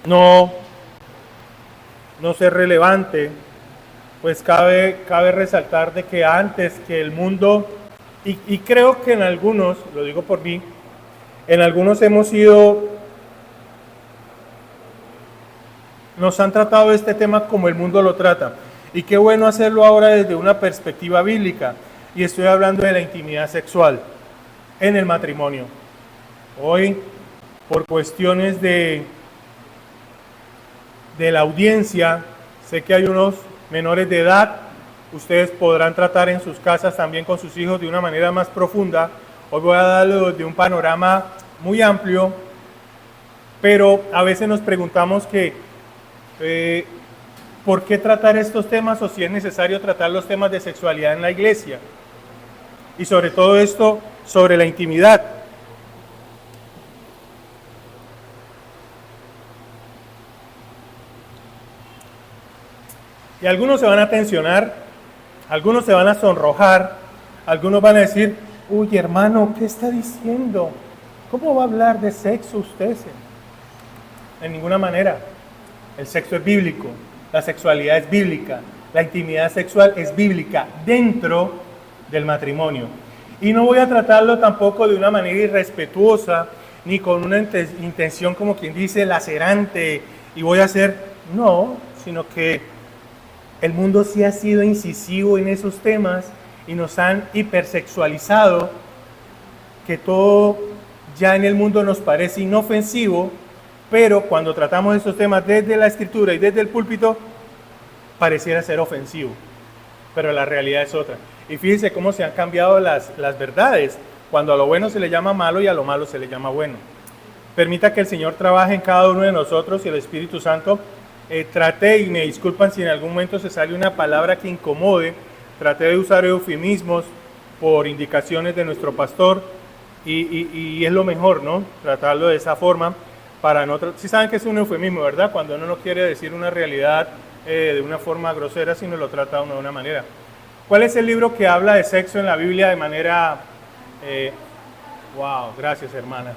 no, no ser relevante, pues cabe resaltar de que antes que el mundo, y creo que en algunos, lo digo por mí, en algunos nos han tratado este tema como el mundo lo trata. Y qué bueno hacerlo ahora desde una perspectiva bíblica. Y estoy hablando de la intimidad sexual en el matrimonio. Hoy, por cuestiones de la audiencia, sé que hay unos menores de edad, ustedes podrán tratar en sus casas también con sus hijos de una manera más profunda. Hoy voy a darlo de un panorama muy amplio, pero a veces nos preguntamos ¿por qué tratar estos temas o si es necesario tratar los temas de sexualidad en la iglesia? Y sobre todo esto, sobre la intimidad. Y algunos se van a tensionar, algunos se van a sonrojar, algunos van a decir, uy hermano, ¿qué está diciendo? ¿Cómo va a hablar de sexo usted? En ninguna manera. El sexo es bíblico, la sexualidad es bíblica, la intimidad sexual es bíblica dentro del matrimonio. Y no voy a tratarlo tampoco de una manera irrespetuosa, ni con una intención como quien dice lacerante, y voy a hacer, no, sino que el mundo sí ha sido incisivo en esos temas y nos han hipersexualizado, que todo ya en el mundo nos parece inofensivo, pero cuando tratamos estos temas desde la escritura y desde el púlpito, pareciera ser ofensivo, pero la realidad es otra. Y fíjense cómo se han cambiado las verdades, cuando a lo bueno se le llama malo y a lo malo se le llama bueno. Permita que el Señor trabaje en cada uno de nosotros y el Espíritu Santo trate, y me disculpan si en algún momento se sale una palabra que incomode, traté de usar eufemismos por indicaciones de nuestro pastor y es lo mejor, ¿no? Tratarlo de esa forma para no... Si saben que es un eufemismo, ¿verdad? Cuando uno no quiere decir una realidad de una forma grosera, sino lo trata uno de una manera. ¿Cuál es el libro que habla de sexo en la Biblia de manera... wow, gracias hermana.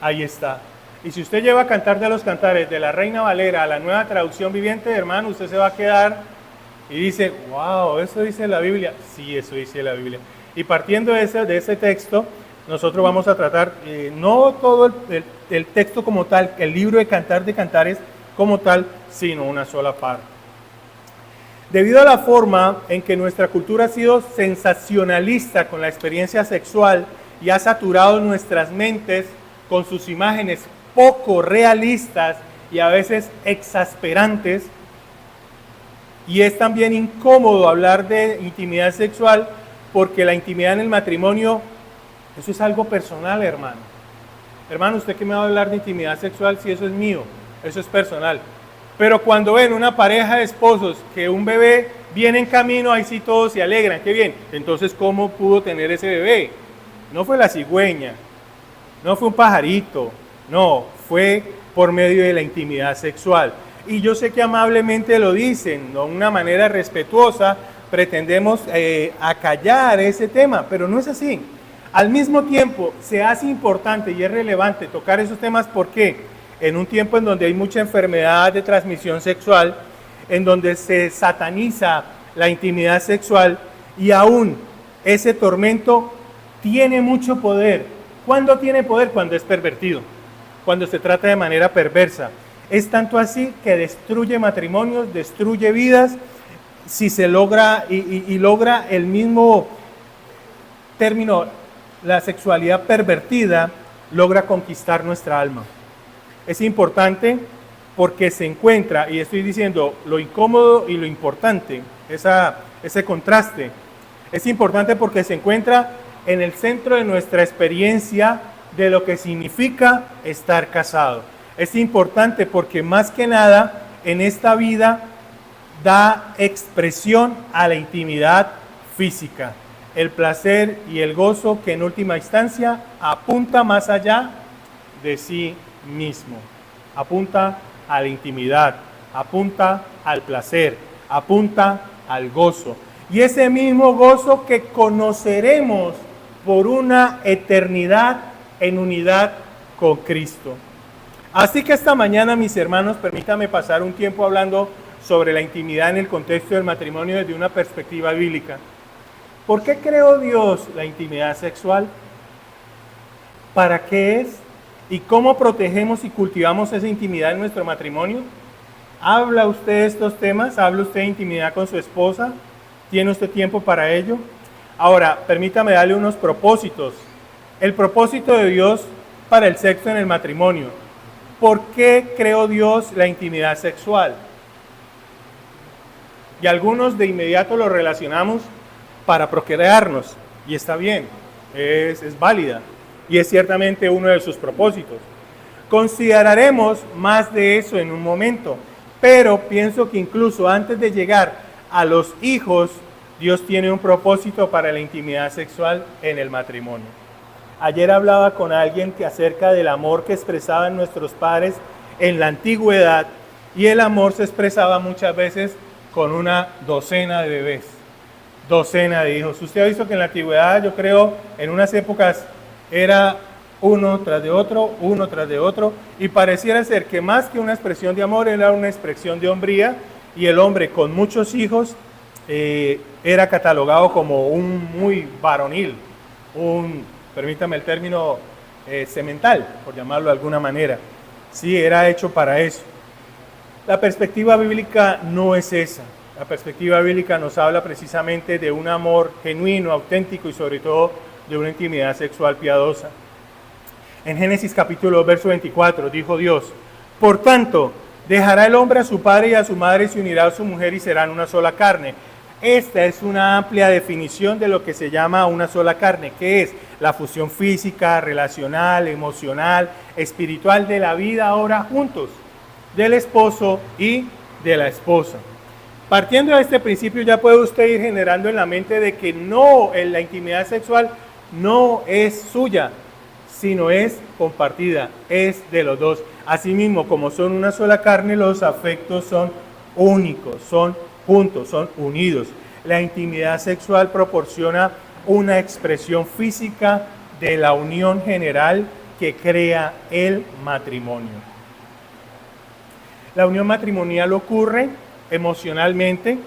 Ahí está. Y si usted lleva a Cantar de los Cantares de la Reina Valera a la Nueva Traducción Viviente, hermano, usted se va a quedar y dice, wow, ¿eso dice la Biblia? Sí, eso dice la Biblia. Y partiendo de ese texto, nosotros vamos a tratar no todo el texto como tal, el libro de Cantar de Cantares como tal, sino una sola parte. Debido a la forma en que nuestra cultura ha sido sensacionalista con la experiencia sexual y ha saturado nuestras mentes con sus imágenes poco realistas y a veces exasperantes, y es también incómodo hablar de intimidad sexual porque la intimidad en el matrimonio, eso es algo personal, hermano. Hermano, ¿usted qué me va a hablar de intimidad sexual si eso es mío? Eso es personal. Pero cuando ven una pareja de esposos que un bebé viene en camino, ahí sí todos se alegran, qué bien. Entonces, ¿cómo pudo tener ese bebé? No fue la cigüeña, no fue un pajarito, no, fue por medio de la intimidad sexual. Y yo sé que amablemente lo dicen, de una manera respetuosa, pretendemos acallar ese tema, pero no es así. Al mismo tiempo, se hace importante y es relevante tocar esos temas porque en un tiempo en donde hay mucha enfermedad de transmisión sexual, en donde se sataniza la intimidad sexual y aún ese tormento tiene mucho poder. ¿Cuándo tiene poder? Cuando es pervertido, cuando se trata de manera perversa. Es tanto así que destruye matrimonios, destruye vidas, si se logra y logra el mismo término, la sexualidad pervertida logra conquistar nuestra alma. Es importante porque se encuentra, y estoy diciendo lo incómodo y lo importante, ese contraste, es importante porque se encuentra en el centro de nuestra experiencia de lo que significa estar casado. Es importante porque más que nada en esta vida da expresión a la intimidad física, el placer y el gozo que en última instancia apunta más allá de sí mismo, apunta a la intimidad, apunta al placer, apunta al gozo. Y ese mismo gozo que conoceremos por una eternidad en unidad con Cristo. Así que esta mañana, mis hermanos, permítame pasar un tiempo hablando sobre la intimidad en el contexto del matrimonio desde una perspectiva bíblica. ¿Por qué creó Dios la intimidad sexual? ¿Para qué es? ¿Y cómo protegemos y cultivamos esa intimidad en nuestro matrimonio? ¿Habla usted de estos temas? ¿Habla usted de intimidad con su esposa? ¿Tiene usted tiempo para ello? Ahora, permítame darle unos propósitos. El propósito de Dios para el sexo en el matrimonio. ¿Por qué creó Dios la intimidad sexual? Y algunos de inmediato lo relacionamos para procrearnos. Y está bien, es válida. Y es ciertamente uno de sus propósitos. Consideraremos más de eso en un momento. Pero pienso que incluso antes de llegar a los hijos, Dios tiene un propósito para la intimidad sexual en el matrimonio. Ayer hablaba con alguien acerca del amor que expresaban nuestros padres en la antigüedad, y el amor se expresaba muchas veces con una docena de bebés, docena de hijos. Usted ha visto que en la antigüedad, yo creo, en unas épocas era uno tras de otro, y pareciera ser que más que una expresión de amor, era una expresión de hombría, y el hombre con muchos hijos era catalogado como un muy varonil, permítame el término, semental, por llamarlo de alguna manera. Sí, era hecho para eso. La perspectiva bíblica no es esa. La perspectiva bíblica nos habla precisamente de un amor genuino, auténtico y sobre todo de una intimidad sexual piadosa. En Génesis capítulo 2, verso 24, dijo Dios: por tanto, dejará el hombre a su padre y a su madre, se unirá a su mujer y serán una sola carne. Esta es una amplia definición de lo que se llama una sola carne, que es la fusión física, relacional, emocional, espiritual de la vida ahora juntos, del esposo y de la esposa. Partiendo de este principio, ya puede usted ir generando en la mente de que la intimidad sexual no es suya, sino es compartida, es de los dos. Asimismo, como son una sola carne, los afectos son únicos, son juntos, son unidos. La intimidad sexual proporciona una expresión física de la unión general que crea el matrimonio. La unión matrimonial ocurre emocionalmente,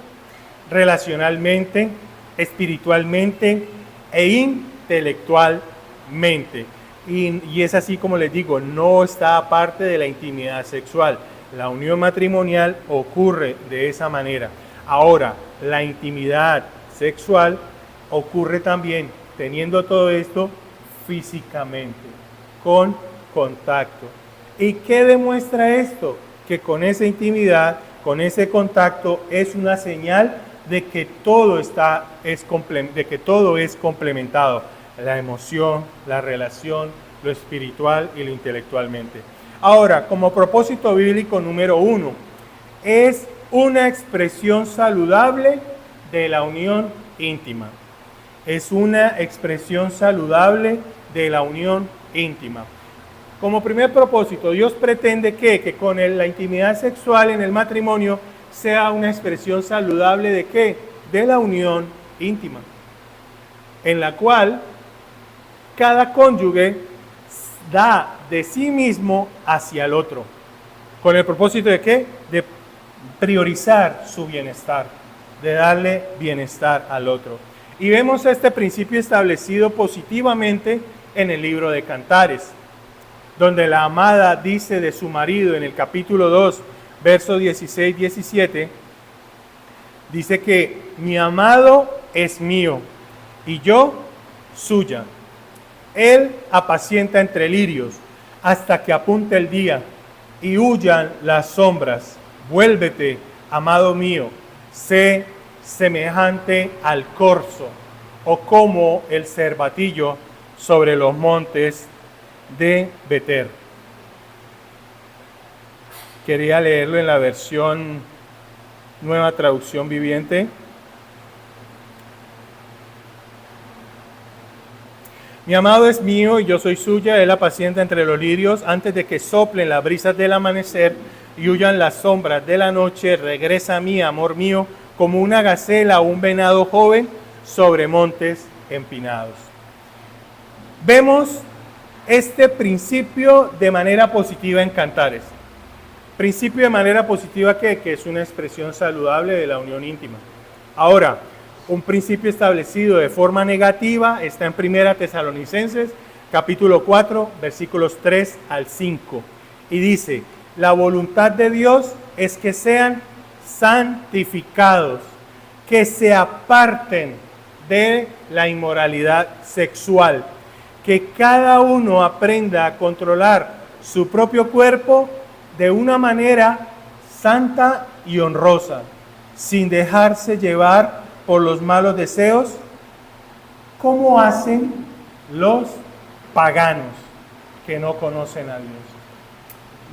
relacionalmente, espiritualmente e intelectualmente. Y es así como les digo, no está aparte de la intimidad sexual. La unión matrimonial ocurre de esa manera. Ahora, la intimidad sexual ocurre también, teniendo todo esto, físicamente, con contacto. ¿Y qué demuestra esto? Que con esa intimidad, con ese contacto, es una señal de que todo es complementado. La emoción, la relación, lo espiritual y lo intelectualmente. Ahora, como propósito bíblico número 1, es una expresión saludable de la unión íntima. Es una expresión saludable de la unión íntima. Como primer propósito, Dios pretende que con la intimidad sexual en el matrimonio sea una expresión saludable ¿de qué? De la unión íntima, en la cual cada cónyuge da de sí mismo hacia el otro. ¿Con el propósito de qué? De priorizar su bienestar, de darle bienestar al otro. Y vemos este principio establecido positivamente en el libro de Cantares, donde la amada dice de su marido en el capítulo 2, versos 16-17, dice que mi amado es mío y yo suya. Él apacienta entre lirios hasta que apunte el día y huyan las sombras. Vuélvete, amado mío, sé semejante al corzo o como el cervatillo sobre los montes de Beter. Quería leerlo en la versión Nueva Traducción Viviente. Mi amado es mío y yo soy suya, él apacienta entre los lirios antes de que soplen las brisas del amanecer y huyan las sombras de la noche. Regresa a mí, amor mío, como una gacela o un venado joven sobre montes empinados. Vemos este principio de manera positiva en Cantares. Principio de manera positiva que es una expresión saludable de la unión íntima. Ahora, un principio establecido de forma negativa está en 1 Tesalonicenses, capítulo 4, versículos 3 al 5. Y dice, la voluntad de Dios es que sean santificados, que se aparten de la inmoralidad sexual, que cada uno aprenda a controlar su propio cuerpo de una manera santa y honrosa, sin dejarse llevar por los malos deseos, como hacen los paganos que no conocen a Dios.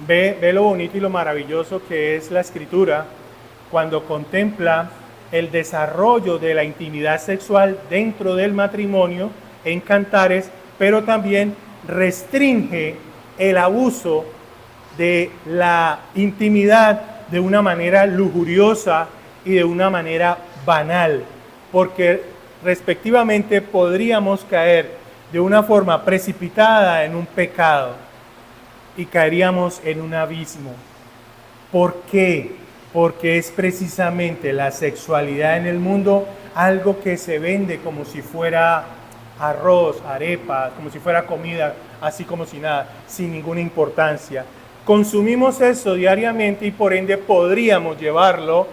Ve lo bonito y lo maravilloso que es la Escritura cuando contempla el desarrollo de la intimidad sexual dentro del matrimonio en Cantares, pero también restringe el abuso de la intimidad de una manera lujuriosa y de una manera banal, porque respectivamente podríamos caer de una forma precipitada en un pecado y caeríamos en un abismo. ¿Por qué? Porque es precisamente la sexualidad en el mundo algo que se vende como si fuera arroz, arepa, como si fuera comida, así como si nada, sin ninguna importancia. Consumimos eso diariamente y por ende podríamos llevarlo,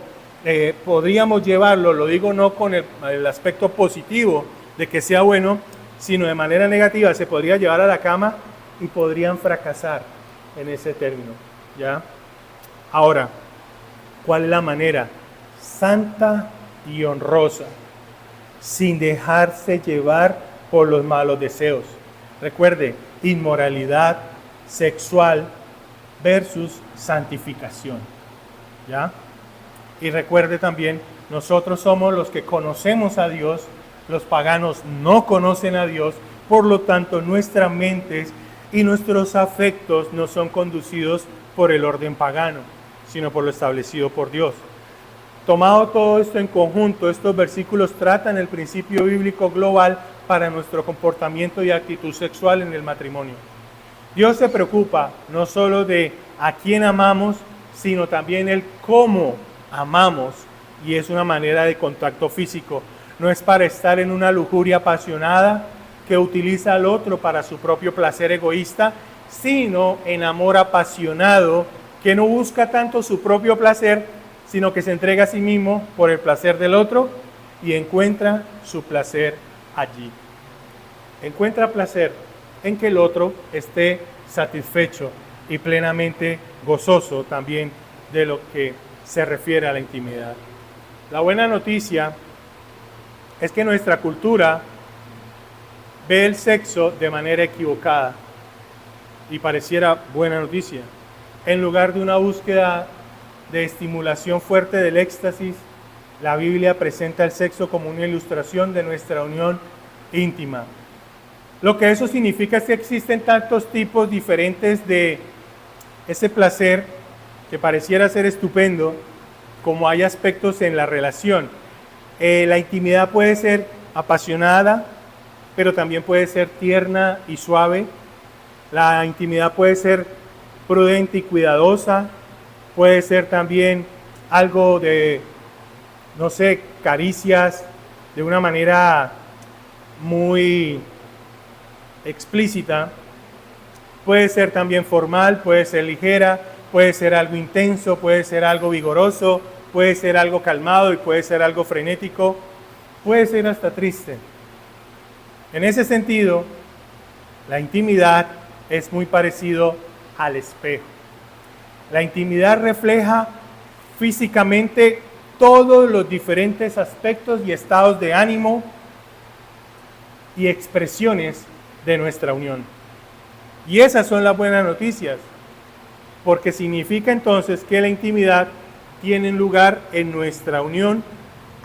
lo digo no con el aspecto positivo de que sea bueno, sino de manera negativa, se podría llevar a la cama y podrían fracasar en ese término, ¿ya? Ahora, ¿cuál es la manera? Santa y honrosa, sin dejarse llevar por los malos deseos. Recuerde, inmoralidad sexual versus santificación, ¿ya? Y recuerde también, nosotros somos los que conocemos a Dios, los paganos no conocen a Dios, por lo tanto nuestras mentes y nuestros afectos no son conducidos por el orden pagano, sino por lo establecido por Dios. Tomado todo esto en conjunto, estos versículos tratan el principio bíblico global para nuestro comportamiento y actitud sexual en el matrimonio. Dios se preocupa no solo de a quién amamos, sino también el cómo amamos, y es una manera de contacto físico. No es para estar en una lujuria apasionada que utiliza al otro para su propio placer egoísta, sino en amor apasionado que no busca tanto su propio placer, sino que se entrega a sí mismo por el placer del otro y encuentra su placer allí. Encuentra placer en que el otro esté satisfecho y plenamente gozoso también de lo que se refiere a la intimidad. La buena noticia es que nuestra cultura ve el sexo de manera equivocada y pareciera buena noticia. En lugar de una búsqueda de estimulación fuerte del éxtasis, la Biblia presenta el sexo como una ilustración de nuestra unión íntima. Lo que eso significa es que existen tantos tipos diferentes de ese placer que pareciera ser estupendo, como hay aspectos en la relación. La intimidad puede ser apasionada, pero también puede ser tierna y suave. La intimidad puede ser prudente y cuidadosa. Puede ser también algo de, no sé, caricias de una manera muy explícita. Puede ser también formal, puede ser ligera, puede ser algo intenso, puede ser algo vigoroso, puede ser algo calmado y puede ser algo frenético, puede ser hasta triste. En ese sentido, la intimidad es muy parecido al espejo. La intimidad refleja físicamente todos los diferentes aspectos y estados de ánimo y expresiones de nuestra unión. Y esas son las buenas noticias, porque significa entonces que la intimidad tiene lugar en nuestra unión,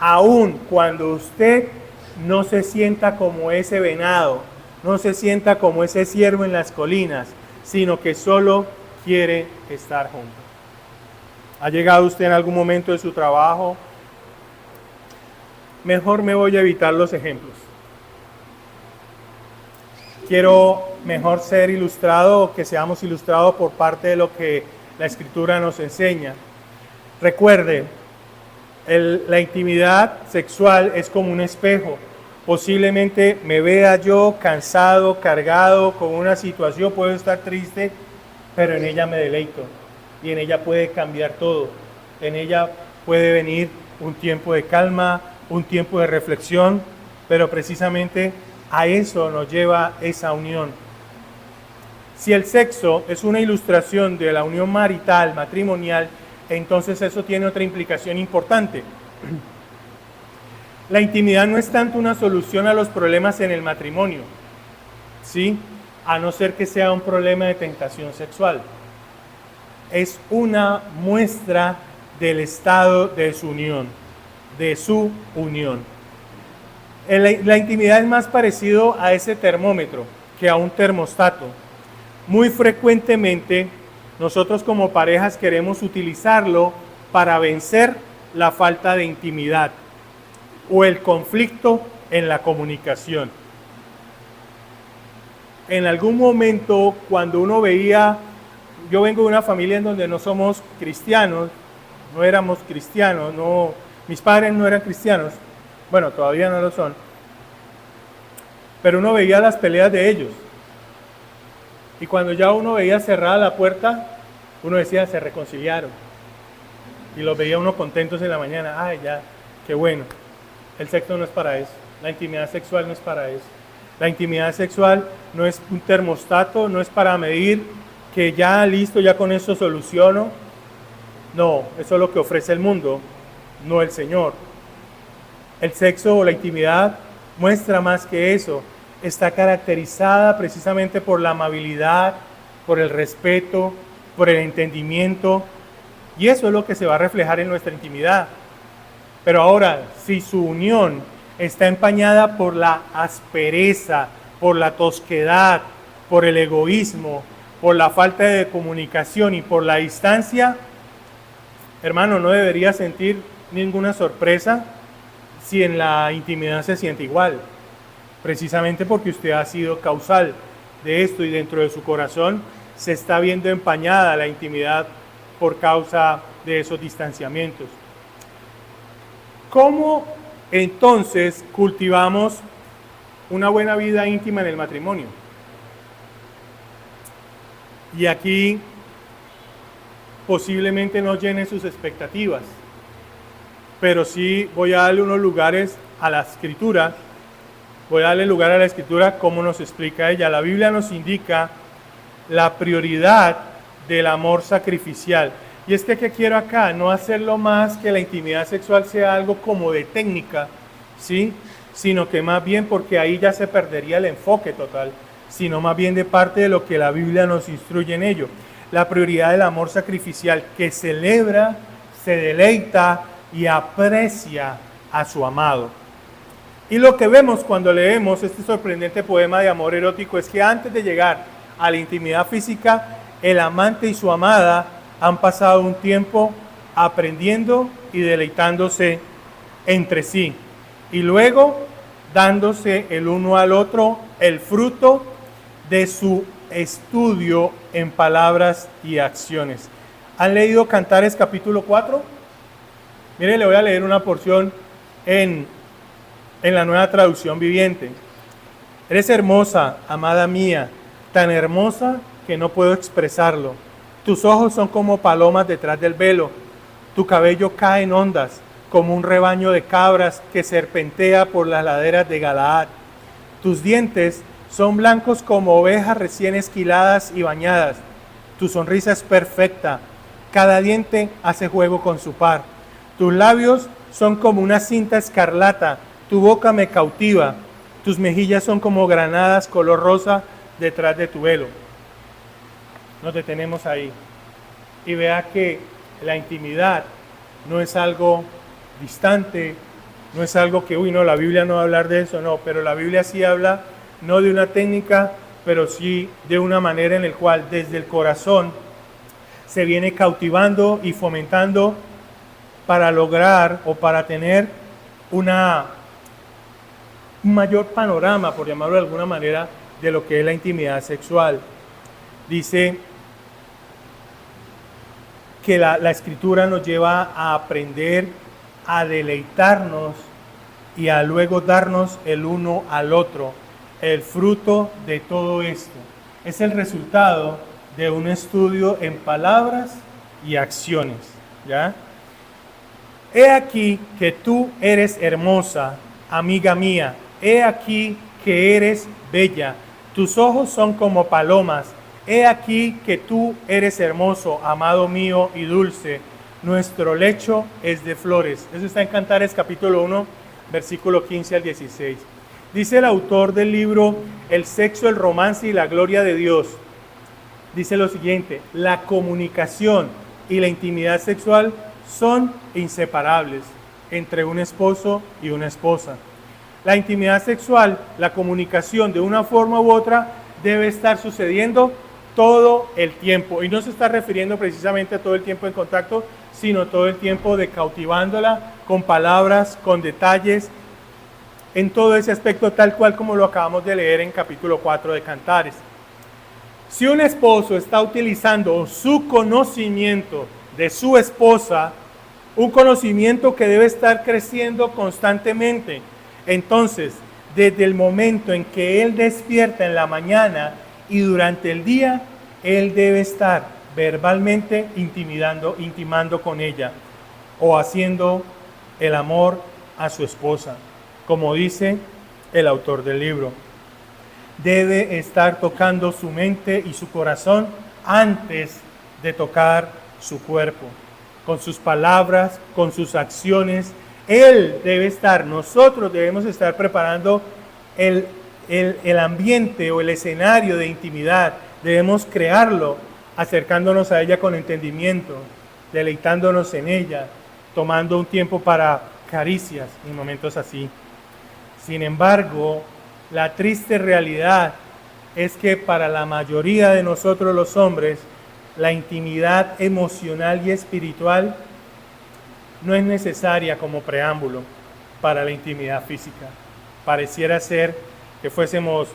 aun cuando usted no se sienta como ese venado, no se sienta como ese ciervo en las colinas, sino que solo quiere estar juntos. ¿Ha llegado usted en algún momento de su trabajo? Mejor me voy a evitar los ejemplos. quiero mejor ser ilustrado o que seamos ilustrados por parte de lo que la Escritura nos enseña. Recuerde, la intimidad sexual es como un espejo. Posiblemente me vea yo cansado, cargado, con una situación, puedo estar triste, pero en ella me deleito y en ella puede cambiar todo. En ella puede venir un tiempo de calma, un tiempo de reflexión, pero precisamente a eso nos lleva esa unión. Si el sexo es una ilustración de la unión marital, matrimonial, entonces eso tiene otra implicación importante. La intimidad no es tanto una solución a los problemas en el matrimonio, ¿sí? A no ser que sea un problema de tentación sexual. Es una muestra del estado de su unión, de su unión. La intimidad es más parecido a ese termómetro que a un termostato. Muy frecuentemente nosotros como parejas queremos utilizarlo para vencer la falta de intimidad o el conflicto en la comunicación. En algún momento, cuando uno veía, yo vengo de una familia en donde no somos cristianos, no éramos cristianos, mis padres no eran cristianos, bueno, todavía no lo son, pero uno veía las peleas de ellos. Y cuando ya uno veía cerrada la puerta, uno decía, se reconciliaron. Y los veía uno contentos en la mañana, ay ya, qué bueno. El sexo no es para eso, la intimidad sexual no es para eso. La intimidad sexual no es un termostato, no es para medir que ya listo, ya con eso soluciono. No, eso es lo que ofrece el mundo, no el Señor. El sexo o la intimidad muestra más que eso. Está caracterizada precisamente por la amabilidad, por el respeto, por el entendimiento. Y eso es lo que se va a reflejar en nuestra intimidad. Pero ahora, si su unión está empañada por la aspereza, por la tosquedad, por el egoísmo, por la falta de comunicación y por la distancia, hermano, no debería sentir ninguna sorpresa si en la intimidad se siente igual, precisamente porque usted ha sido causal de esto y dentro de su corazón se está viendo empañada la intimidad por causa de esos distanciamientos. ¿Cómo entonces cultivamos una buena vida íntima en el matrimonio? Y aquí posiblemente no llene sus expectativas, pero sí voy a darle unos lugares a la Escritura, voy a darle lugar a la Escritura como nos explica ella. La Biblia nos indica la prioridad del amor sacrificial. Y es que quiero acá, no hacerlo más que la intimidad sexual sea algo como de técnica, ¿sí? Sino que más bien, porque ahí ya se perdería el enfoque total, sino más bien de parte de lo que la Biblia nos instruye en ello. La prioridad del amor sacrificial que celebra, se deleita y aprecia a su amado. Y lo que vemos cuando leemos este sorprendente poema de amor erótico es que antes de llegar a la intimidad física, el amante y su amada han pasado un tiempo aprendiendo y deleitándose entre sí. Y luego dándose el uno al otro el fruto de su estudio en palabras y acciones. ¿Han leído Cantares capítulo 4? Mire, le voy a leer una porción en la Nueva Traducción Viviente. Eres hermosa, amada mía, tan hermosa que no puedo expresarlo. Tus ojos son como palomas detrás del velo. Tu cabello cae en ondas, como un rebaño de cabras que serpentea por las laderas de Galaad. Tus dientes son blancos como ovejas recién esquiladas y bañadas. Tu sonrisa es perfecta. Cada diente hace juego con su par. Tus labios son como una cinta escarlata. Tu boca me cautiva. Tus mejillas son como granadas color rosa detrás de tu velo. Nos detenemos ahí. Y vea que la intimidad no es algo distante, no es algo que, no, la Biblia no va a hablar de eso, no, pero la Biblia sí habla, no de una técnica, pero sí de una manera en la cual desde el corazón se viene cautivando y fomentando para lograr o para tener un mayor panorama, por llamarlo de alguna manera, de lo que es la intimidad sexual. Dice que la Escritura nos lleva a aprender a deleitarnos y a luego darnos el uno al otro. El fruto de todo esto es el resultado de un estudio en palabras y acciones, ¿ya? He aquí que tú eres hermosa, amiga mía. He aquí que eres bella. Tus ojos son como palomas. He aquí que tú eres hermoso, amado mío y dulce. Nuestro lecho es de flores. Eso está en Cantares capítulo 1, versículo 15 al 16. Dice el autor del libro El sexo, el romance y la gloria de Dios. Dice lo siguiente: la comunicación y la intimidad sexual son inseparables entre un esposo y una esposa. La intimidad sexual, la comunicación de una forma u otra debe estar sucediendo todo el tiempo. Y no se está refiriendo precisamente a todo el tiempo en contacto, sino todo el tiempo de cautivándola con palabras, con detalles, en todo ese aspecto tal cual como lo acabamos de leer en capítulo 4 de Cantares. Si un esposo está utilizando su conocimiento de su esposa, un conocimiento que debe estar creciendo constantemente, entonces, desde el momento en que él despierta en la mañana y durante el día, él debe estar verbalmente intimando con ella o haciendo el amor a su esposa, como dice el autor del libro. Debe estar tocando su mente y su corazón antes de tocar su cuerpo, con sus palabras, con sus acciones. Él debe estar, nosotros debemos estar preparando el ambiente o el escenario de intimidad. Debemos crearlo, acercándonos a ella con entendimiento, deleitándonos en ella, tomando un tiempo para caricias en momentos así. Sin embargo, la triste realidad es que para la mayoría de nosotros los hombres, la intimidad emocional y espiritual no es necesaria como preámbulo para la intimidad física. Pareciera ser que fuésemos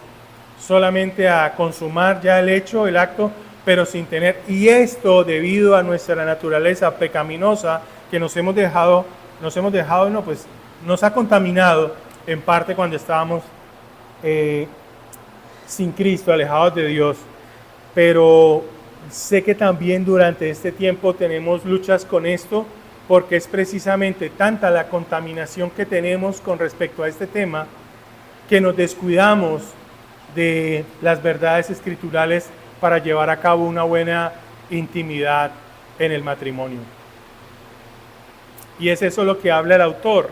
solamente a consumar ya el hecho, el acto, pero sin tener, y esto debido a nuestra naturaleza pecaminosa que nos ha contaminado en parte cuando estábamos sin Cristo, alejados de Dios. Pero sé que también durante este tiempo tenemos luchas con esto, porque es precisamente tanta la contaminación que tenemos con respecto a este tema, que nos descuidamos de las verdades escriturales para llevar a cabo una buena intimidad en el matrimonio. Y es eso lo que habla el autor.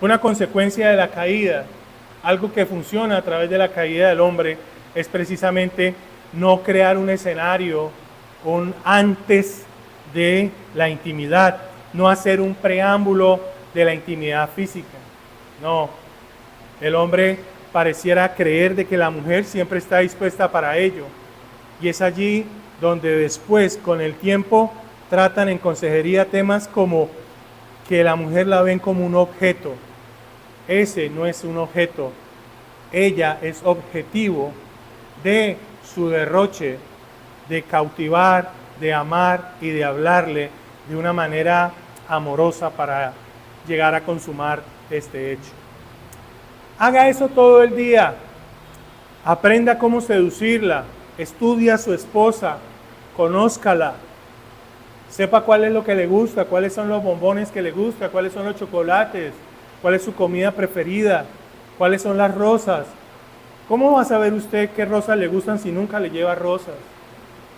Una consecuencia de la caída, algo que funciona a través de la caída del hombre, es precisamente no crear un escenario, un antes de la intimidad, no hacer un preámbulo de la intimidad física. No, el hombre pareciera creer de que la mujer siempre está dispuesta para ello, y es allí donde después, con el tiempo, tratan en consejería temas como que la mujer la ven como un objeto. Ese no es un objeto, ella es objetivo de su derroche, de cautivar, de amar y de hablarle de una manera amorosa para llegar a consumar este hecho. Haga eso todo el día, aprenda cómo seducirla, estudia a su esposa, conózcala, sepa cuál es lo que le gusta, cuáles son los bombones que le gusta, cuáles son los chocolates, cuál es su comida preferida, cuáles son las rosas. ¿Cómo va a saber usted qué rosas le gustan si nunca le lleva rosas?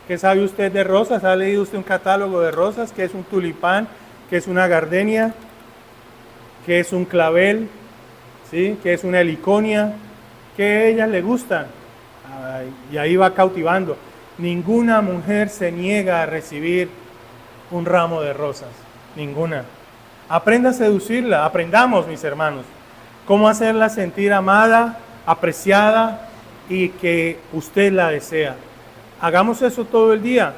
¿Qué sabe usted de rosas? ¿Ha leído usted un catálogo de rosas? ¿Qué es un tulipán? ¿Qué es una gardenia? ¿Qué es un clavel? ¿Sí? ¿Qué es una heliconia? ¿Qué a ellas le gustan? Y ahí va cautivando. Ninguna mujer se niega a recibir un ramo de rosas. Ninguna. Aprenda a seducirla. Aprendamos, mis hermanos, cómo hacerla sentir amada, apreciada y que usted la desea. Hagamos eso todo el día,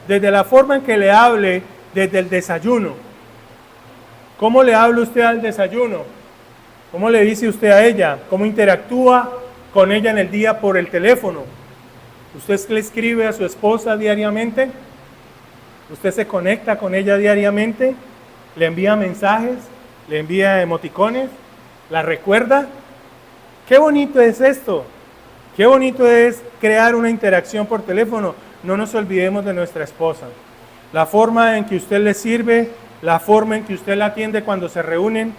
desde la forma en que le hable, desde el desayuno. ¿Cómo le habla usted al desayuno? ¿Cómo le dice usted a ella? ¿Cómo interactúa con ella en el día por el teléfono? ¿Usted le escribe a su esposa diariamente? ¿Usted se conecta con ella diariamente? ¿Le envía mensajes? ¿Le envía emoticones? ¿La recuerda? ¡Qué bonito es esto! ¡Qué bonito es crear una interacción por teléfono! No nos olvidemos de nuestra esposa. La forma en que usted le sirve, la forma en que usted la atiende cuando se reúnen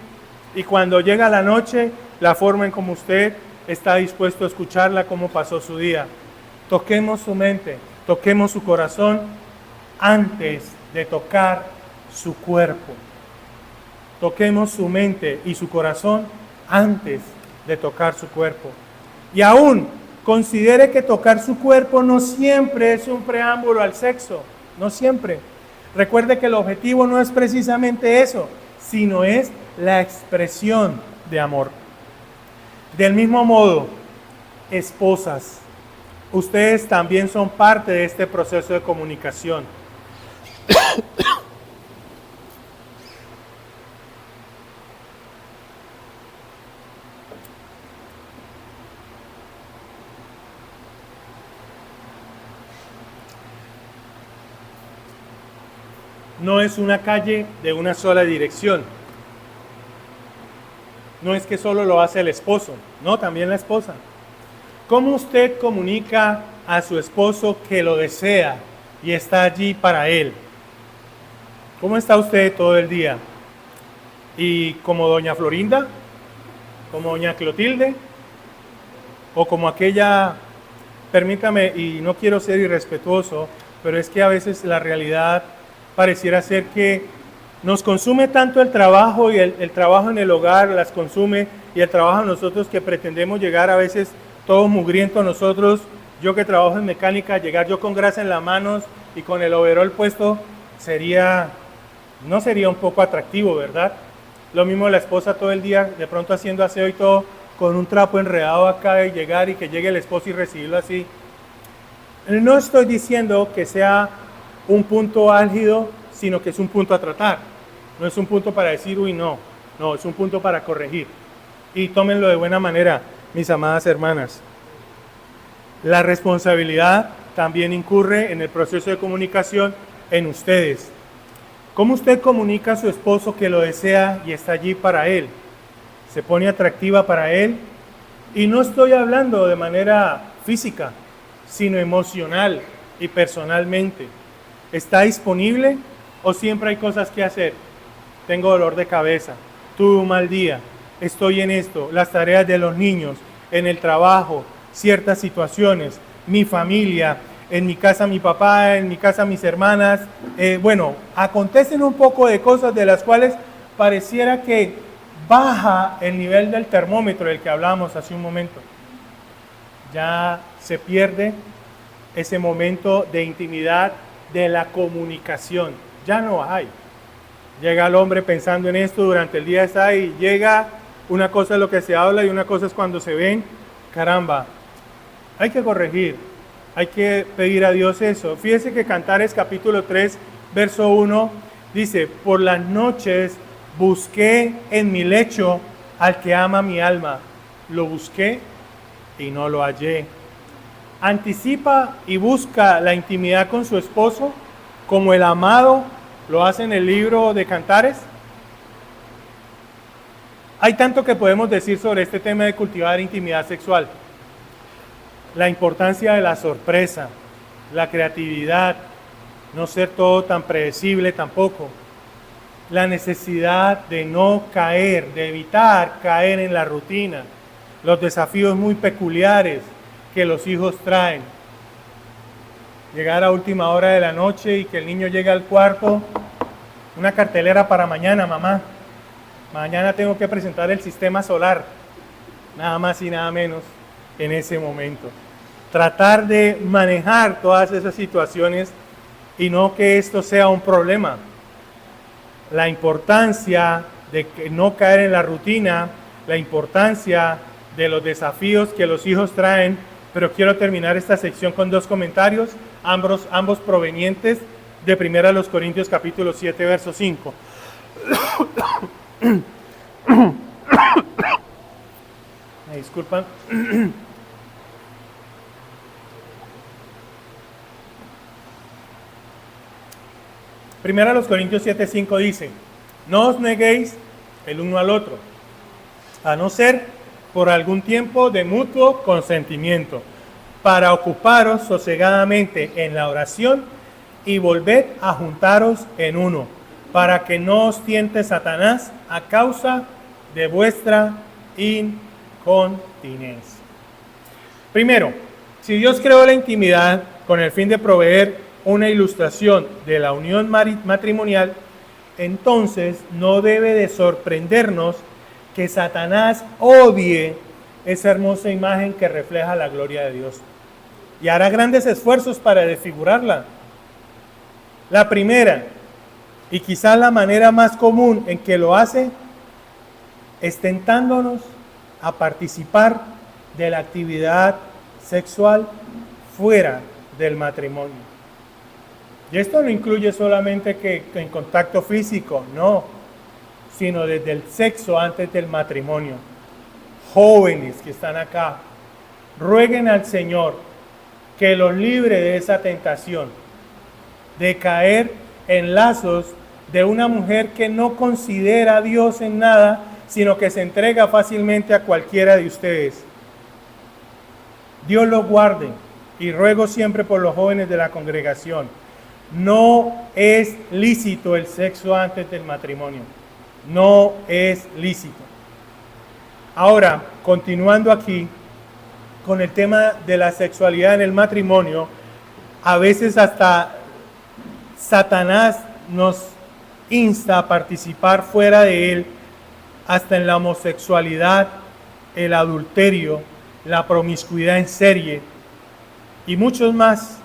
y cuando llega la noche, la forma en cómo usted está dispuesto a escucharla, cómo pasó su día. Toquemos su mente, toquemos su corazón antes de tocar su cuerpo. Toquemos su mente y su corazón antes de tocar su cuerpo. Y aún considere que tocar su cuerpo no siempre es un preámbulo al sexo, no siempre. Recuerde que el objetivo no es precisamente eso, sino es la expresión de amor. Del mismo modo, esposas, ustedes también son parte de este proceso de comunicación. No es una calle de una sola dirección. No es que solo lo hace el esposo, no, también la esposa. ¿Cómo usted comunica a su esposo que lo desea y está allí para él? ¿Cómo está usted todo el día? ¿Y como doña Florinda? ¿Como doña Clotilde? ¿O como aquella, permítame, y no quiero ser irrespetuoso, pero es que a veces la realidad pareciera ser que nos consume tanto el trabajo y el trabajo en el hogar las consume y el trabajo de nosotros que pretendemos llegar a veces todos mugrientos nosotros, yo que trabajo en mecánica, llegar yo con grasa en las manos y con el overol puesto no sería un poco atractivo, ¿verdad? Lo mismo la esposa todo el día de pronto haciendo aseo y todo con un trapo enredado acá y llegar y que llegue el esposo y recibirlo así. No estoy diciendo que sea un punto álgido, sino que es un punto a tratar. No es un punto para decir, uy, no, es un punto para corregir. Y tómenlo de buena manera, mis amadas hermanas. La responsabilidad también incurre en el proceso de comunicación en ustedes. ¿Cómo usted comunica a su esposo que lo desea y está allí para él? ¿Se pone atractiva para él? Y no estoy hablando de manera física, sino emocional y personalmente. ¿Está disponible o siempre hay cosas que hacer? Tengo dolor de cabeza, tuve un mal día, estoy en esto, las tareas de los niños, en el trabajo, ciertas situaciones, mi familia, en mi casa mi papá, en mi casa mis hermanas. Acontecen un poco de cosas de las cuales pareciera que baja el nivel del termómetro del que hablábamos hace un momento. Ya se pierde ese momento de intimidad de la comunicación, ya no hay. Llega el hombre pensando en esto, durante el día está ahí, llega, una cosa es lo que se habla y una cosa es cuando se ven, caramba, hay que corregir, hay que pedir a Dios eso. Fíjese que Cantares capítulo 3, verso 1, dice, por las noches busqué en mi lecho al que ama mi alma, lo busqué y no lo hallé. Anticipa y busca la intimidad con su esposo como el amado lo hace en el libro de Cantares. Hay tanto que podemos decir sobre este tema de cultivar intimidad sexual. La importancia de la sorpresa, la creatividad, no ser todo tan predecible tampoco. La necesidad de no caer, de evitar caer en la rutina. Los desafíos muy peculiares que los hijos traen. Llegar a última hora de la noche y que el niño llegue al cuarto, una cartelera para mañana, mamá. Mañana tengo que presentar el sistema solar, nada más y nada menos en ese momento. Tratar de manejar todas esas situaciones y no que esto sea un problema. La importancia de que no caer en la rutina, la importancia de los desafíos que los hijos traen. Pero quiero terminar esta sección con dos comentarios, ambos provenientes de 1 Corintios capítulo 7, verso 5. Me disculpan. Primero a los Corintios 7:5 dice, no os neguéis el uno al otro, a no ser por algún tiempo de mutuo consentimiento, para ocuparos sosegadamente en la oración y volved a juntaros en uno, para que no os tiente Satanás a causa de vuestra incontinencia. Primero, si Dios creó la intimidad con el fin de proveer una ilustración de la unión matrimonial, entonces no debe de sorprendernos que Satanás odie esa hermosa imagen que refleja la gloria de Dios y hará grandes esfuerzos para desfigurarla. La primera, y quizás la manera más común en que lo hace, es tentándonos a participar de la actividad sexual fuera del matrimonio. Y esto no incluye solamente que en contacto físico, no, sino desde el sexo antes del matrimonio. Jóvenes que están acá, rueguen al Señor que los libre de esa tentación, de caer en lazos de una mujer que no considera a Dios en nada, sino que se entrega fácilmente a cualquiera de ustedes. Dios los guarde y ruego siempre por los jóvenes de la congregación. No es lícito el sexo antes del matrimonio. No es lícito. Ahora, continuando aquí con el tema de la sexualidad en el matrimonio, a veces hasta Satanás nos insta a participar fuera de él, hasta en la homosexualidad, el adulterio, la promiscuidad en serie y muchos más.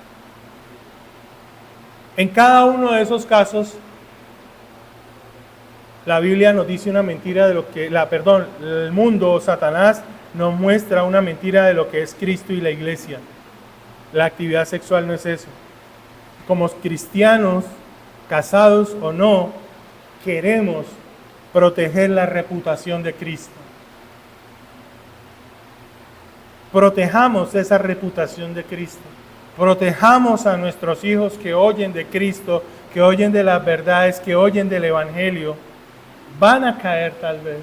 En cada uno de esos casos, la Biblia nos dice una mentira de lo que, el mundo, Satanás, nos muestra una mentira de lo que es Cristo y la iglesia. La actividad sexual no es eso. Como cristianos, casados o no, queremos proteger la reputación de Cristo. Protejamos esa reputación de Cristo. Protejamos a nuestros hijos que oyen de Cristo, que oyen de las verdades, que oyen del Evangelio. Van a caer tal vez.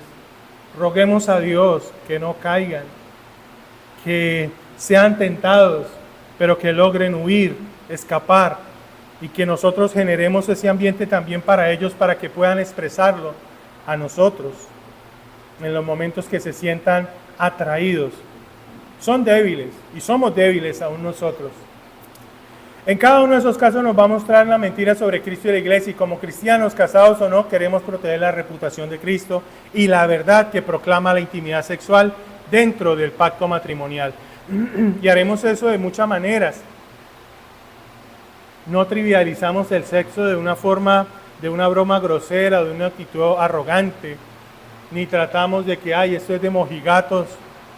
Roguemos a Dios que no caigan, que sean tentados, pero que logren huir, escapar, y que nosotros generemos ese ambiente también para ellos, para que puedan expresarlo a nosotros en los momentos que se sientan atraídos. Son débiles y somos débiles aún nosotros. En cada uno de esos casos nos va a mostrar la mentira sobre Cristo y la iglesia, y como cristianos, casados o no, queremos proteger la reputación de Cristo y la verdad que proclama la intimidad sexual dentro del pacto matrimonial. Y haremos eso de muchas maneras. No trivializamos el sexo de una forma, de una broma grosera, de una actitud arrogante, ni tratamos de que, esto es de mojigatos.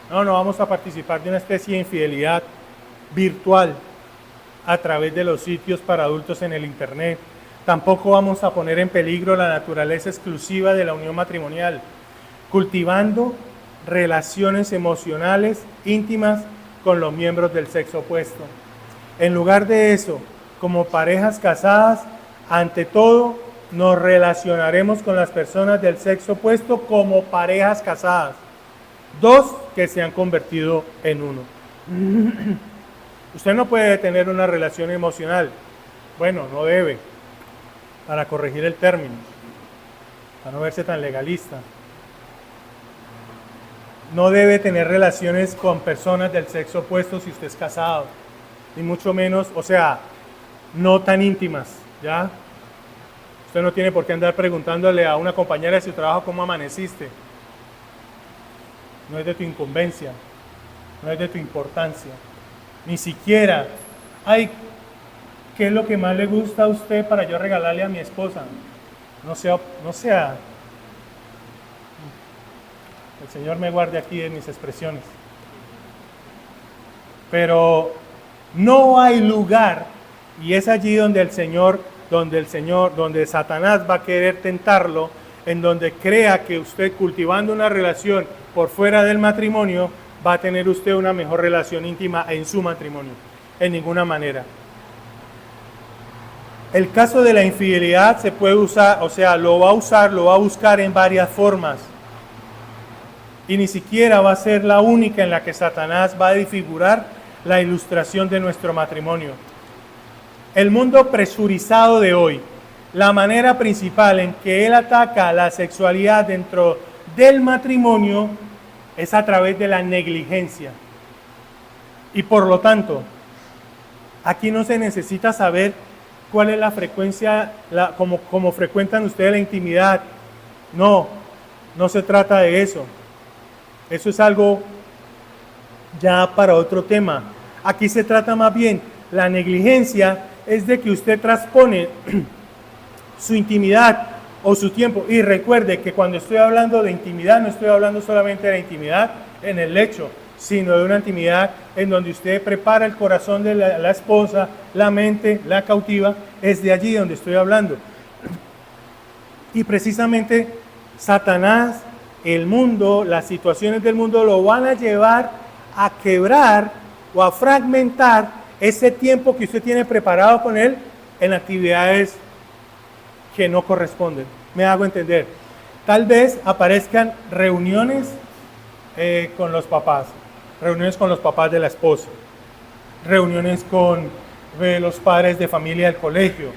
No vamos a participar de una especie de infidelidad virtual a través de los sitios para adultos en el internet. Tampoco vamos a poner en peligro la naturaleza exclusiva de la unión matrimonial, cultivando relaciones emocionales íntimas con los miembros del sexo opuesto. En lugar de eso, como parejas casadas, ante todo nos relacionaremos con las personas del sexo opuesto como parejas casadas, dos que se han convertido en uno. Usted no puede tener una relación emocional, bueno, no debe, para corregir el término, para no verse tan legalista. No debe tener relaciones con personas del sexo opuesto si usted es casado, ni mucho menos, no tan íntimas, ¿ya? Usted no tiene por qué andar preguntándole a una compañera de su trabajo cómo amaneciste. No es de tu incumbencia, no es de tu importancia. Ni siquiera, ¿qué es lo que más le gusta a usted para yo regalarle a mi esposa? No sea. El Señor me guarde aquí en mis expresiones. Pero no hay lugar, y es allí donde donde Satanás va a querer tentarlo, en donde crea que usted cultivando una relación por fuera del matrimonio, va a tener usted una mejor relación íntima en su matrimonio. En ninguna manera. El caso de la infidelidad se puede usar, o sea, lo va a buscar en varias formas. Y ni siquiera va a ser la única en la que Satanás va a disfigurar la ilustración de nuestro matrimonio. El mundo presurizado de hoy, la manera principal en que él ataca la sexualidad dentro del matrimonio es a través de la negligencia. Y por lo tanto, aquí no se necesita saber cuál es la frecuencia, cómo frecuentan ustedes la intimidad. No se trata de eso. Eso es algo ya para otro tema. Aquí se trata más bien, la negligencia es de que usted transpone su intimidad o su tiempo. Y recuerde que cuando estoy hablando de intimidad, no estoy hablando solamente de la intimidad en el lecho, sino de una intimidad en donde usted prepara el corazón de la esposa, la mente, la cautiva. Es de allí donde estoy hablando. Y precisamente Satanás, el mundo, las situaciones del mundo lo van a llevar a quebrar o a fragmentar ese tiempo que usted tiene preparado con él en actividades que no corresponden. Me hago entender. Tal vez aparezcan reuniones con los papás de la esposa, reuniones con los padres de familia del colegio,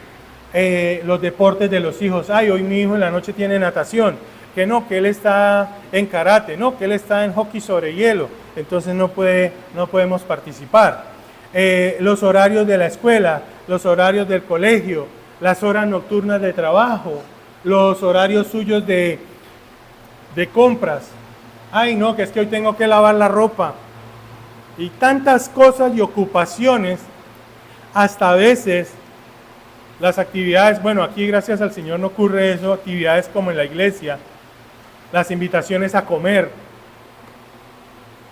los deportes de los hijos. Ay, hoy mi hijo en la noche tiene natación, que él está en karate, que él está en hockey sobre hielo, entonces no podemos participar. Los horarios de la escuela, los horarios del colegio, las horas nocturnas de trabajo, los horarios suyos de compras. Ay, que es que hoy tengo que lavar la ropa. Y tantas cosas y ocupaciones, hasta a veces las actividades, bueno, aquí gracias al Señor no ocurre eso, actividades como en la iglesia, las invitaciones a comer.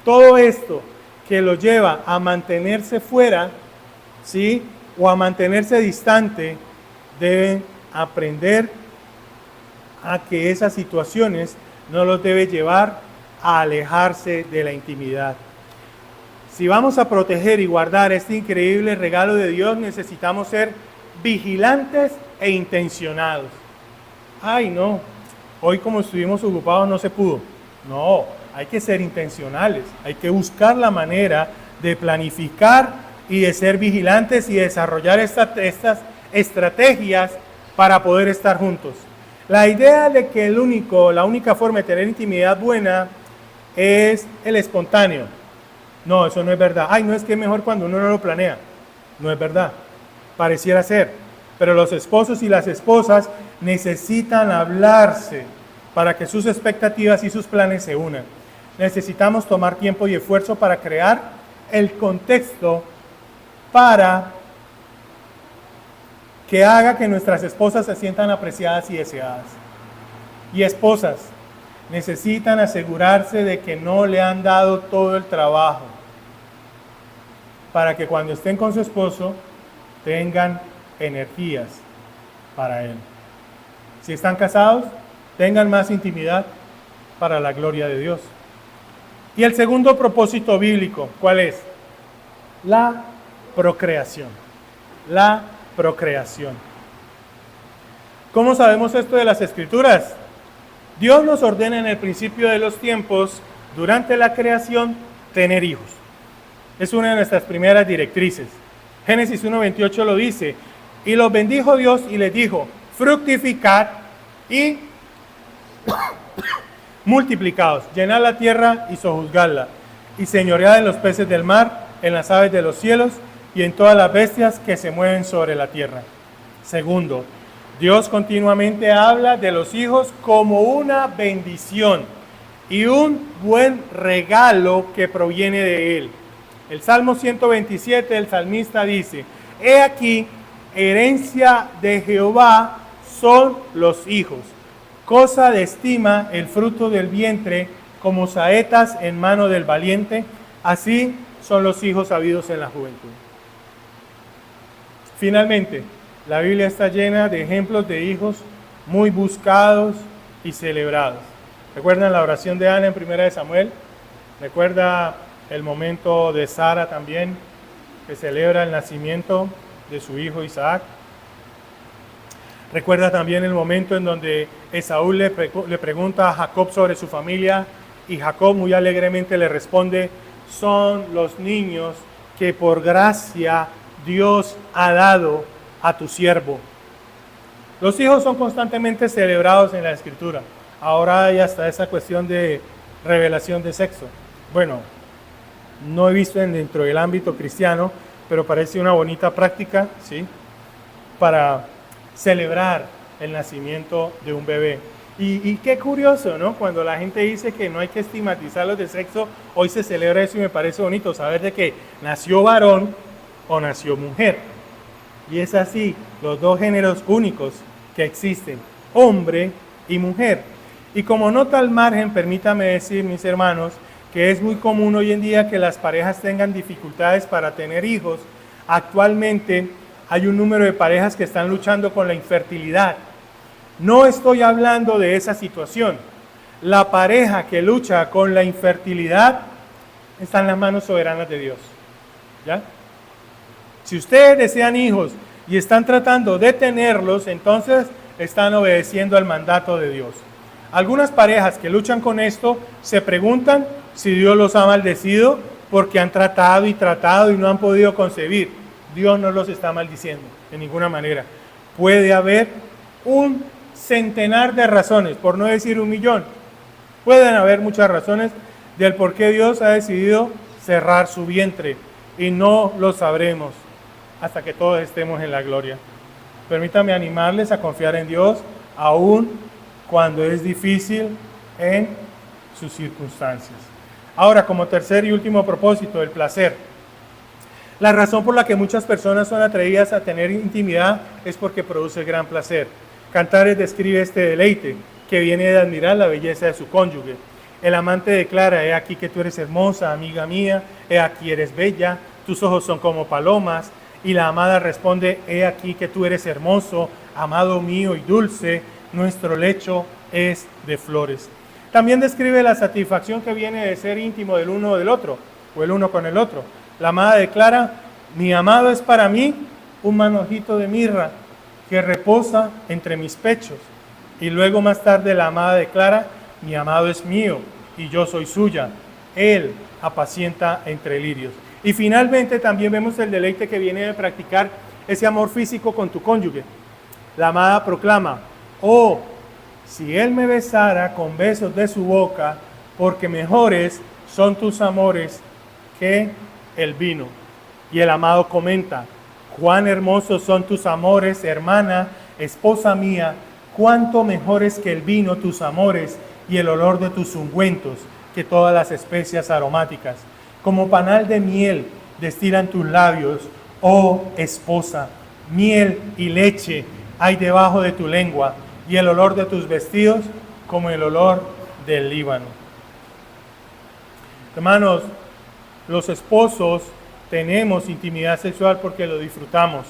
Todo esto que lo lleva a mantenerse fuera, ¿sí? O a mantenerse distante, deben aprender a que esas situaciones no los debe llevar a alejarse de la intimidad. Si vamos a proteger y guardar este increíble regalo de Dios, necesitamos ser vigilantes e intencionados. Ay, no, hoy como estuvimos ocupados no se pudo. No, hay que ser intencionales, hay que buscar la manera de planificar y de ser vigilantes y desarrollar estas estrategias para poder estar juntos. La idea de que la única forma de tener intimidad buena es el espontáneo. No, eso no es verdad. Ay, no, es que es mejor cuando uno no lo planea. No es verdad. Pareciera ser. Pero los esposos y las esposas necesitan hablarse para que sus expectativas y sus planes se unan. Necesitamos tomar tiempo y esfuerzo para crear el contexto para que haga que nuestras esposas se sientan apreciadas y deseadas. Y esposas, necesitan asegurarse de que no le han dado todo el trabajo para que cuando estén con su esposo tengan energías para él. Si están casados, tengan más intimidad para la gloria de Dios. Y el segundo propósito bíblico, ¿cuál es? La procreación. La procreación. ¿Cómo sabemos esto de las Escrituras? Dios nos ordena en el principio de los tiempos, durante la creación, tener hijos. Es una de nuestras primeras directrices. Génesis 1:28 lo dice, y los bendijo Dios y les dijo, fructificad y multiplicaos, llenad la tierra y sojuzgadla, y señoread en los peces del mar, en las aves de los cielos y en todas las bestias que se mueven sobre la tierra. Segundo, Dios continuamente habla de los hijos como una bendición y un buen regalo que proviene de Él. El Salmo 127, el salmista dice, he aquí, herencia de Jehová son los hijos, cosa de estima el fruto del vientre, como saetas en mano del valiente, así son los hijos habidos en la juventud. Finalmente, la Biblia está llena de ejemplos de hijos muy buscados y celebrados. ¿Recuerdan la oración de Ana en 1 Samuel? ¿Recuerda el momento de Sara también, que celebra el nacimiento de su hijo Isaac? Recuerda también el momento en donde Esaú le pregunta a Jacob sobre su familia y Jacob muy alegremente le responde: son los niños que por gracia Dios ha dado a tu siervo. Los hijos son constantemente celebrados en la Escritura. Ahora hay hasta esa cuestión de revelación de sexo. Bueno, no he visto dentro del ámbito cristiano, pero parece una bonita práctica, ¿sí?, para celebrar el nacimiento de un bebé. Y qué curioso, ¿no? Cuando la gente dice que no hay que estigmatizar los de sexo, hoy se celebra eso y me parece bonito saber de que nació varón o nació mujer. Y es así, los dos géneros únicos que existen, hombre y mujer. Y como nota al margen, permítame decir, mis hermanos, que es muy común hoy en día que las parejas tengan dificultades para tener hijos. Actualmente hay un número de parejas que están luchando con la infertilidad. No estoy hablando de esa situación. La pareja que lucha con la infertilidad está en las manos soberanas de Dios. ¿Ya? Si ustedes desean hijos y están tratando de tenerlos, entonces están obedeciendo al mandato de Dios. Algunas parejas que luchan con esto se preguntan si Dios los ha maldecido porque han tratado y no han podido concebir. Dios no los está maldiciendo de ninguna manera. Puede haber un centenar de razones, por no decir 1.000.000. Pueden haber muchas razones del por qué Dios ha decidido cerrar su vientre y no lo sabremos hasta que todos estemos en la gloria. Permítame animarles a confiar en Dios aún cuando es difícil en sus circunstancias. Ahora, como tercer y último propósito, el placer. La razón por la que muchas personas son atraídas a tener intimidad es porque produce gran placer. Cantares describe este deleite que viene de admirar la belleza de su cónyuge. El amante declara: he aquí que tú eres hermosa, amiga mía, he aquí eres bella, tus ojos son como palomas. Y la amada responde: he aquí que tú eres hermoso, amado mío y dulce, nuestro lecho es de flores. También describe la satisfacción que viene de ser íntimo del uno o del otro, o el uno con el otro. La amada declara: mi amado es para mí un manojito de mirra que reposa entre mis pechos. Y luego más tarde la amada declara: mi amado es mío y yo soy suya, él apacienta entre lirios. Y finalmente también vemos el deleite que viene de practicar ese amor físico con tu cónyuge. La amada proclama: oh, si él me besara con besos de su boca, porque mejores son tus amores que el vino. Y el amado comenta: cuán hermosos son tus amores, hermana, esposa mía, cuánto mejores que el vino tus amores y el olor de tus ungüentos que todas las especias aromáticas. Como panal de miel destilan tus labios, oh esposa, miel y leche hay debajo de tu lengua, y el olor de tus vestidos como el olor del Líbano. Hermanos, los esposos tenemos intimidad sexual porque lo disfrutamos,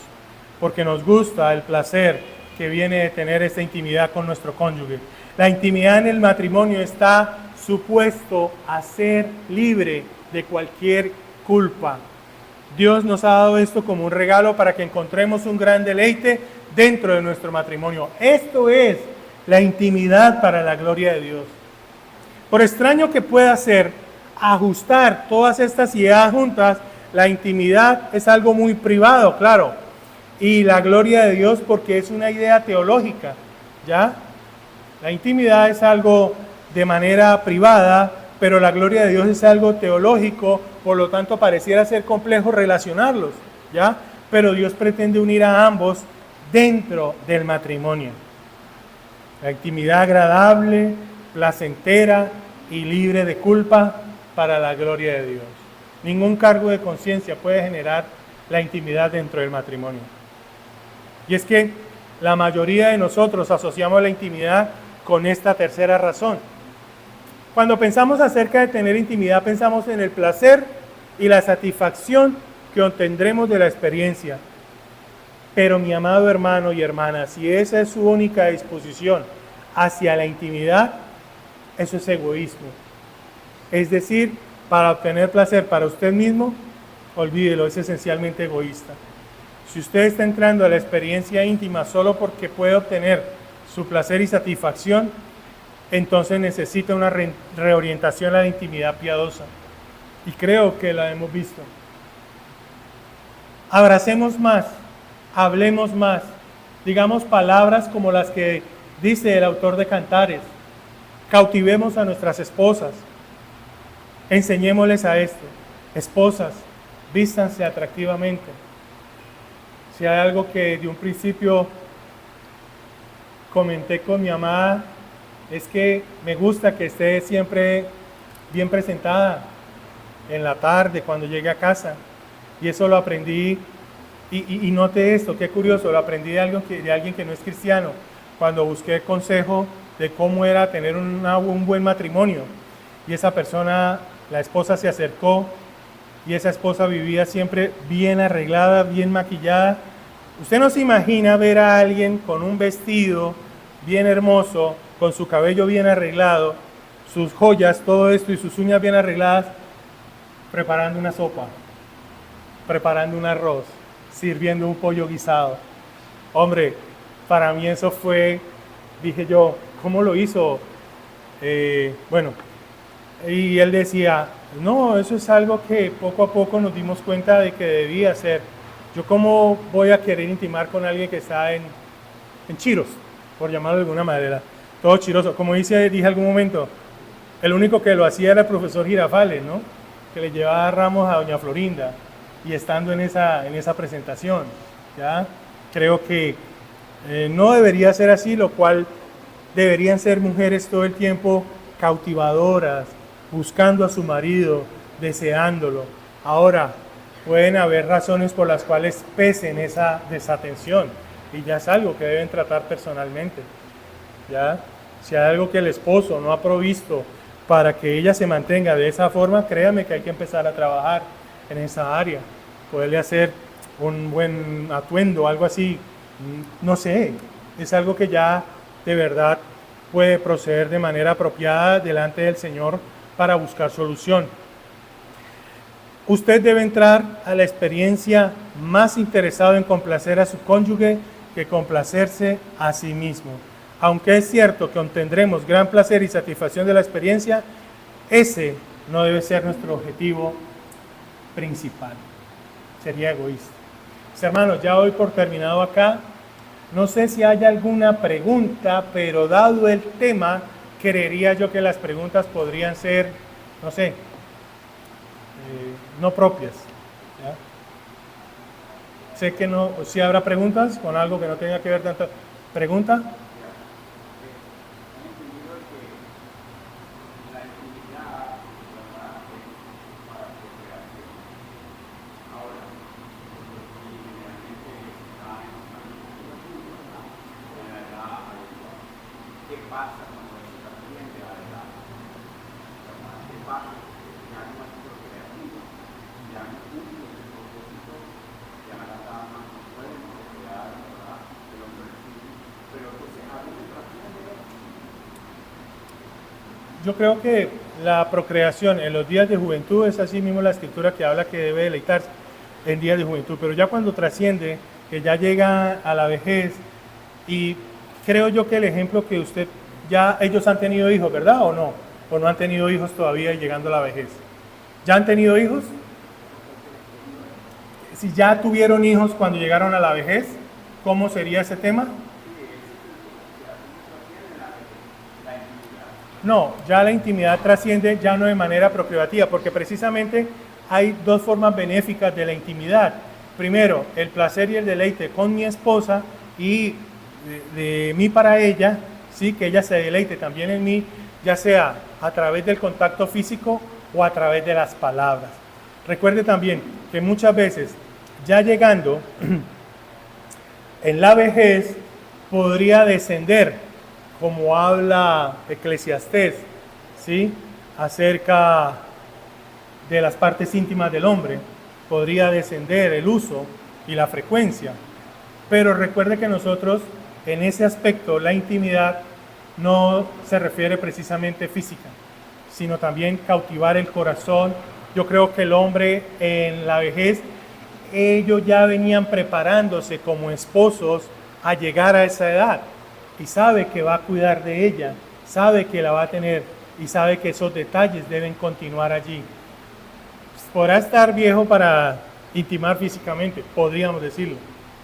porque nos gusta el placer que viene de tener esta intimidad con nuestro cónyuge. La intimidad en el matrimonio está supuesto a ser libre de cualquier culpa. Dios nos ha dado esto como un regalo para que encontremos un gran deleite dentro de nuestro matrimonio. Esto es la intimidad para la gloria de Dios. Por extraño que pueda ser, ajustar todas estas ideas juntas, la intimidad es algo muy privado, claro, y la gloria de Dios porque es una idea teológica, ¿ya? La intimidad es algo de manera privada, pero la gloria de Dios es algo teológico, por lo tanto pareciera ser complejo relacionarlos, ¿ya? Pero Dios pretende unir a ambos dentro del matrimonio. La intimidad agradable, placentera y libre de culpa para la gloria de Dios. Ningún cargo de conciencia puede generar la intimidad dentro del matrimonio. Y es que la mayoría de nosotros asociamos la intimidad con esta tercera razón. Cuando pensamos acerca de tener intimidad, pensamos en el placer y la satisfacción que obtendremos de la experiencia. Pero mi amado hermano y hermana, si esa es su única disposición hacia la intimidad, eso es egoísmo. Es decir, para obtener placer para usted mismo, olvídelo, es esencialmente egoísta. Si usted está entrando a la experiencia íntima solo porque puede obtener su placer y satisfacción, entonces necesita una reorientación a la intimidad piadosa. Y creo que la hemos visto. Abracemos más, hablemos más, digamos palabras como las que dice el autor de Cantares. Cautivemos a nuestras esposas, enseñémosles a esto. Esposas, vístanse atractivamente. Si hay algo que de un principio comenté con mi amada, es que me gusta que esté siempre bien presentada en la tarde cuando llegue a casa. Y eso lo aprendí, y noté esto, qué curioso, lo aprendí de alguien que no es cristiano, cuando busqué consejo de cómo era tener un buen matrimonio. Y esa persona, la esposa, se acercó, y esa esposa vivía siempre bien arreglada, bien maquillada. Usted no se imagina ver a alguien con un vestido bien hermoso, con su cabello bien arreglado, sus joyas, todo esto, y sus uñas bien arregladas, preparando una sopa, preparando un arroz, sirviendo un pollo guisado. Hombre, para mí eso fue, dije yo, ¿cómo lo hizo? Bueno, y él decía, no, eso es algo que poco a poco nos dimos cuenta de que debía hacer. Yo cómo voy a querer intimar con alguien que está en chiros, por llamarlo de alguna manera, todo chiroso. Como dije algún momento, el único que lo hacía era el profesor Girafales, ¿no? Que le llevaba ramos a doña Florinda, y estando en esa presentación, ¿ya? Creo que no debería ser así, lo cual deberían ser mujeres todo el tiempo cautivadoras, buscando a su marido, deseándolo. Ahora, pueden haber razones por las cuales pesen esa desatención, y ya es algo que deben tratar personalmente, ¿ya? Si hay algo que el esposo no ha provisto para que ella se mantenga de esa forma, créame que hay que empezar a trabajar en esa área, poderle hacer un buen atuendo, algo así, no sé, es algo que ya de verdad puede proceder de manera apropiada delante del Señor para buscar solución. Usted debe entrar a la experiencia más interesado en complacer a su cónyuge que complacerse a sí mismo. Aunque es cierto que obtendremos gran placer y satisfacción de la experiencia, ese no debe ser nuestro objetivo principal. Sería egoísta. Mis hermanos, ya doy por terminado acá. No sé si hay alguna pregunta, pero dado el tema, creería yo que las preguntas podrían ser, no sé, no propias, ¿ya? Sé que no, si habrá preguntas con algo que no tenga que ver tanto. ¿Pregunta? Yo creo que la procreación en los días de juventud es así mismo la escritura que habla que debe deleitarse en días de juventud, pero ya cuando trasciende, que ya llega a la vejez, y creo yo que el ejemplo que usted, ya ellos han tenido hijos, ¿verdad o no? ¿O no han tenido hijos todavía llegando a la vejez? ¿Ya han tenido hijos? Si ya tuvieron hijos cuando llegaron a la vejez, ¿cómo sería ese tema? No, ya la intimidad trasciende ya no de manera procreativa, porque precisamente hay dos formas benéficas de la intimidad. Primero, el placer y el deleite con mi esposa, y de mí para ella, ¿sí? Que ella se deleite también en mí, ya sea a través del contacto físico o a través de las palabras. Recuerde también que muchas veces, ya llegando en la vejez, podría descender, como habla Eclesiastés, ¿sí? Acerca de las partes íntimas del hombre, podría descender el uso y la frecuencia. Pero recuerde que nosotros, en ese aspecto, la intimidad no se refiere precisamente física, sino también cautivar el corazón. Yo creo que el hombre en la vejez ellos ya venían preparándose como esposos a llegar a esa edad. Y sabe que va a cuidar de ella, sabe que la va a tener y sabe que esos detalles deben continuar allí. Podrá estar viejo para intimar físicamente, podríamos decirlo,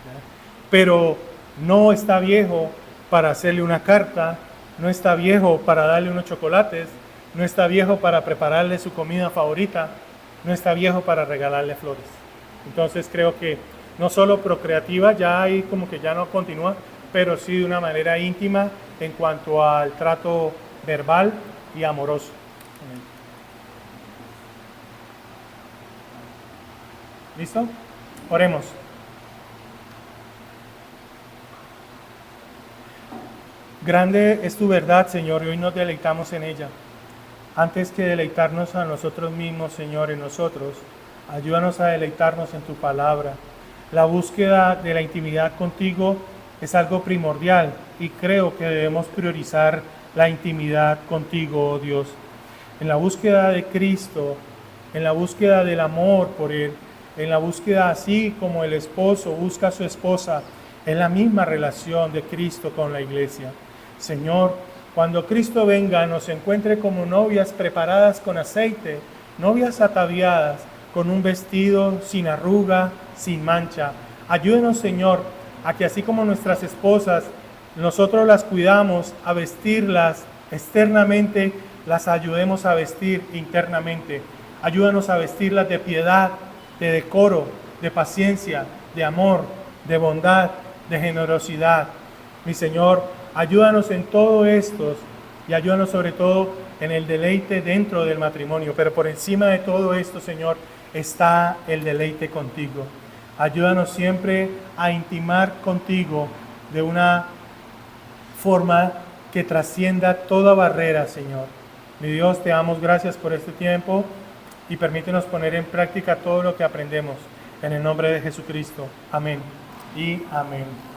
¿verdad? Pero no está viejo para hacerle una carta, no está viejo para darle unos chocolates, no está viejo para prepararle su comida favorita, no está viejo para regalarle flores. Entonces creo que no solo procreativa, ya ahí como que ya no continúa, pero sí de una manera íntima en cuanto al trato verbal y amoroso. ¿Listo? Oremos. Grande es tu verdad, Señor, y hoy nos deleitamos en ella. Antes que deleitarnos a nosotros mismos, Señor, en nosotros, ayúdanos a deleitarnos en tu palabra. La búsqueda de la intimidad contigo es algo primordial y creo que debemos priorizar la intimidad contigo, oh Dios. En la búsqueda de Cristo, en la búsqueda del amor por Él, en la búsqueda así como el esposo busca a su esposa, en la misma relación de Cristo con la iglesia. Señor, cuando Cristo venga, nos encuentre como novias preparadas con aceite, novias ataviadas con un vestido sin arruga, sin mancha. Ayúdenos, Señor, a que así como nuestras esposas, nosotros las cuidamos, a vestirlas externamente, las ayudemos a vestir internamente. Ayúdanos a vestirlas de piedad, de decoro, de paciencia, de amor, de bondad, de generosidad. Mi Señor, ayúdanos en todo esto y ayúdanos sobre todo en el deleite dentro del matrimonio. Pero por encima de todo esto, Señor, está el deleite contigo. Ayúdanos siempre a intimar contigo de una forma que trascienda toda barrera, Señor. Mi Dios, te damos gracias por este tiempo y permítenos poner en práctica todo lo que aprendemos. En el nombre de Jesucristo. Amén y amén.